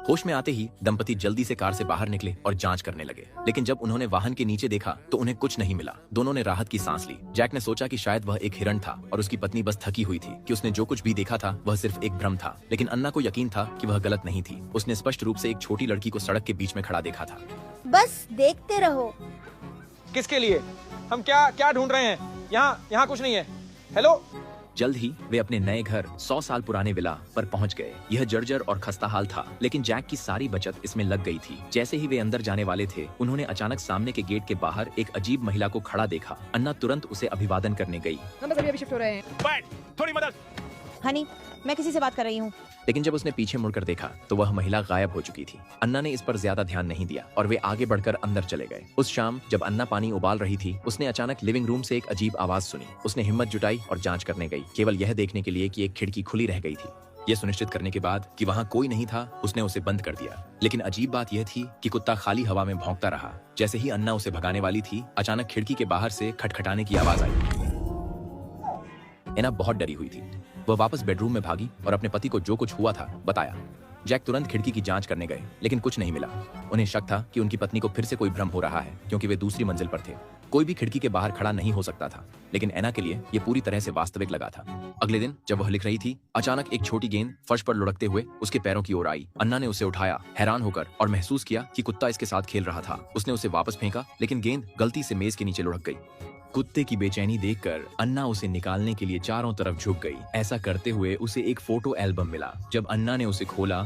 होश में आते ही दंपति जल्दी से कार से बाहर निकले और जांच करने लगे, लेकिन जब उन्होंने वाहन के नीचे देखा तो उन्हें कुछ नहीं मिला। दोनों ने राहत की सांस ली। जैक ने सोचा कि शायद वह एक हिरण था और उसकी पत्नी बस थकी हुई थी कि उसने जो कुछ भी देखा था वह सिर्फ एक भ्रम था। लेकिन अन्ना को यकीन था कि वह गलत नहीं थी। उसने स्पष्ट रूप से एक छोटी लड़की को सड़क के बीच में खड़ा देखा था। बस देखते रहो। किसके लिए? हम क्या क्या ढूंढ रहे हैं? यहाँ कुछ नहीं है। हेलो। जल्द ही वे अपने नए घर 100 साल पुराने विला पर पहुंच गए। यह जर्जर और खस्ता हाल था, लेकिन जैक की सारी बचत इसमें लग गई थी। जैसे ही वे अंदर जाने वाले थे, उन्होंने अचानक सामने के गेट के बाहर एक अजीब महिला को खड़ा देखा। अन्ना तुरंत उसे अभिवादन करने गई। हम बस अभी शिफ्ट हो रहे हैं। बैठ, थोड़ी मदद। हनी, मैं किसी से बात कर रही हूँ। लेकिन जब उसने पीछे मुड़कर देखा तो वह महिला गायब हो चुकी थी। अन्ना ने इस पर ज्यादा ध्यान नहीं दिया और वे आगे बढ़कर अंदर चले गए। उस शाम जब अन्ना पानी उबाल रही थी, उसने अचानक लिविंग रूम से एक अजीब आवाज सुनी। उसने हिम्मत जुटाई और जांच करने गई, केवल यह देखने के लिए कि एक खिड़की खुली रह गई थी। यह सुनिश्चित करने के बाद कि वहाँ कोई नहीं था, उसने उसे बंद कर दिया। लेकिन अजीब बात यह थी कि कुत्ता खाली हवा में भौंकता रहा। जैसे ही अन्ना उसे भगाने वाली थी, अचानक खिड़की के बाहर से खटखटाने की आवाज आई। एना बहुत डरी हुई थी। वह वापस बेडरूम में भागी और अपने पति को जो कुछ हुआ था बताया। जैक तुरंत खिड़की की जांच करने गए, लेकिन कुछ नहीं मिला। उन्हें शक था कि उनकी पत्नी को फिर से कोई भ्रम हो रहा है, क्योंकि वे दूसरी मंजिल पर थे। कोई भी खिड़की के बाहर खड़ा नहीं हो सकता था, लेकिन एना के लिए यह पूरी तरह से वास्तविक लगा था। अगले दिन जब वह लिख रही थी, अचानक एक छोटी गेंद फर्श पर लुढ़कते हुए उसके पैरों की ओर आई। अन्ना ने उसे उठाया, हैरान होकर, और महसूस किया कि कुत्ता इसके साथ खेल रहा था। उसने उसे वापस फेंका, लेकिन गेंद गलती से मेज के नीचे लुढ़क गई। कुत्ते की बेचैनी देखकर अन्ना उसे निकालने के लिए चारों तरफ झुक गई। ऐसा करते हुए उसे एक फोटो एल्बम मिला। जब अन्ना ने उसे खोला